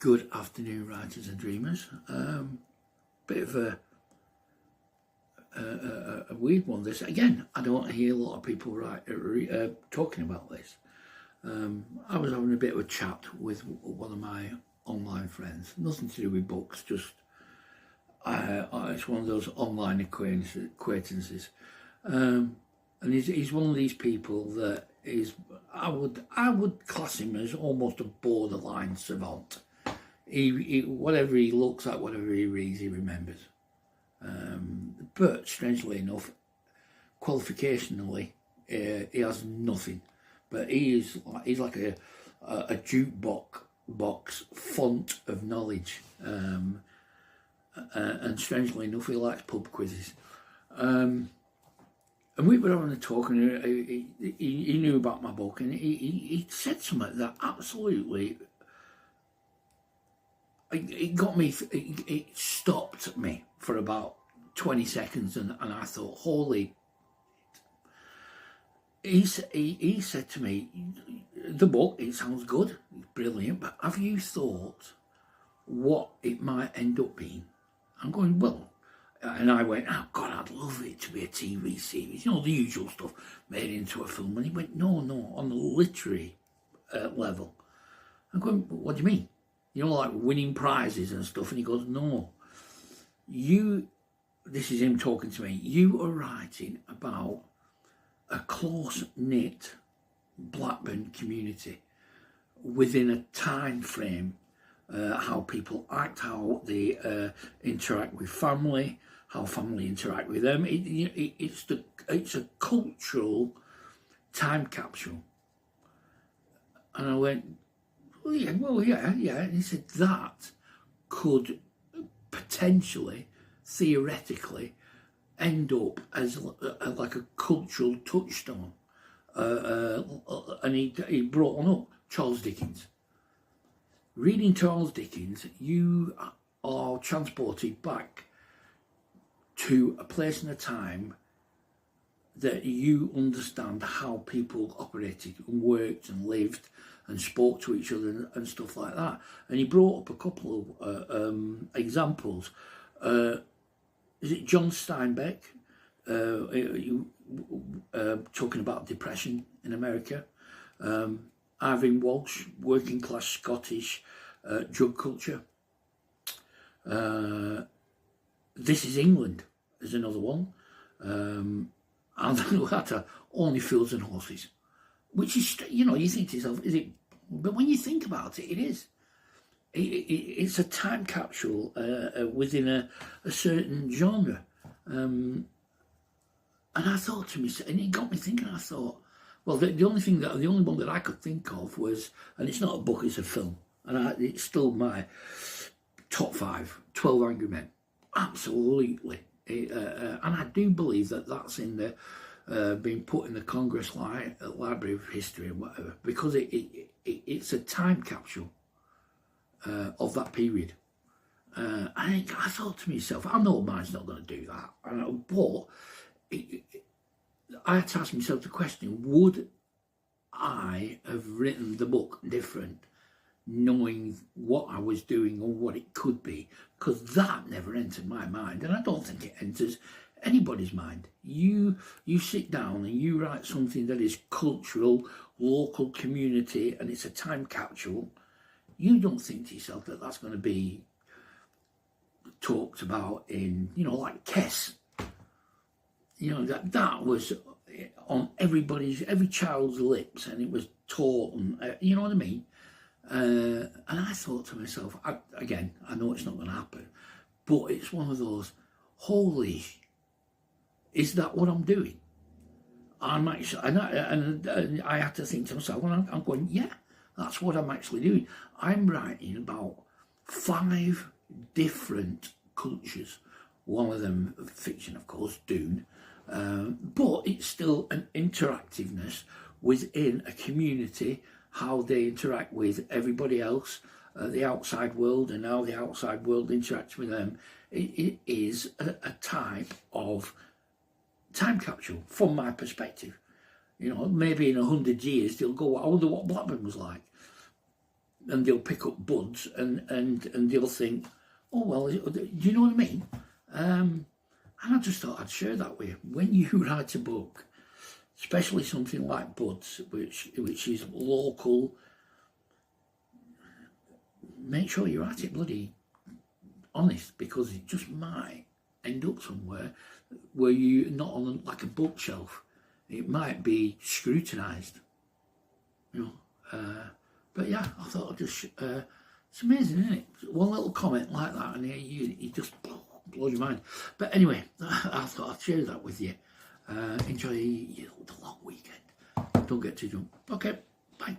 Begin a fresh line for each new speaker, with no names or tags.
Good afternoon, writers and dreamers. Bit of a weird one. This again. I don't hear a lot of people talking about this. I was having a bit of a chat with one of my online friends. Nothing to do with books. Just it's one of those online acquaintances. And he's one of these people that is. I would class him as almost a borderline savant. He whatever he looks at, whatever he reads, he remembers. But strangely enough, qualificationally, he has nothing. But he's like a jukebox font of knowledge. And strangely enough, he likes pub quizzes. And we were having a talk, and he knew about my book, and he said something that absolutely. It got me. It stopped me for about 20 seconds, and I thought, "Holy!" He said to me, "The book, it sounds good, it's brilliant, but have you thought what it might end up being?" I'm going, "Well," and I went, "Oh God, I'd love it to be a TV series, the usual stuff made into a film." And he went, "No, on the literary level." I'm going, "What do you mean? Like winning prizes and stuff?" And he goes, "No, this is him talking to me, you are writing about a close-knit Blackburn community within a time frame, how people act, how they interact with family, how family interact with them. It's a cultural time capsule." And I went, well, yeah. And he said that could potentially, theoretically, end up as like a cultural touchstone. And he brought one up, Charles Dickens. Reading Charles Dickens, you are transported back to a place and a time that you understand how people operated and worked and lived and spoke to each other and stuff like that. And he brought up a couple of examples. Is it John Steinbeck talking about depression in America? Irving Walsh, working class Scottish drug culture. This is England is another one. And that Only Fools and Horses, which is, you think to yourself, is it? But when you think about it, it is. It's a time capsule within a certain genre. And I thought to myself, and it got me thinking, I thought, well, the only one that I could think of was, and it's not a book, it's a film. And it's still my top 5, 12 Angry Men. Absolutely. And I do believe that that's in the being put in the Congress Library of History and whatever, because it's a time capsule of that period. I thought to myself, I know mine's not going to do that, but I had to ask myself the question, would I have written the book different, knowing what I was doing or what it could be? Because that never entered my mind, and I don't think it enters anybody's mind. You sit down and you write something that is cultural, local community, and it's a time capsule. You don't think to yourself that that's going to be talked about in, like Kess. That was on every child's lips, and it was taught, and you know what I mean? And I thought to myself, I know it's not going to happen, but it's one of those, holy, is that what I'm doing? I'm actually, and I had to think to myself, well, I'm going, yeah, that's what I'm actually doing. I'm writing about 5 different cultures. One of them fiction, of course, Dune, but it's still an interactiveness within a community, how they interact with everybody else, the outside world, and how the outside world interacts with them. It is a type of time capsule from my perspective. Maybe in 100 years they'll go, I wonder what Blackburn was like. and they'll pick up buds and they'll think, oh, well, do you know what I mean? And I just thought I'd share that with you. When you write a book, especially something like B.U.D.S, which is local, make sure you write it bloody honest, because it just might end up somewhere where you're not on like a bookshelf. It might be scrutinised, you know. But yeah, I thought I'd just, it's amazing, isn't it? One little comment like that and you just blows your mind. But anyway, I thought I'd share that with you. Enjoy the long weekend. Don't get too drunk. Okay, bye.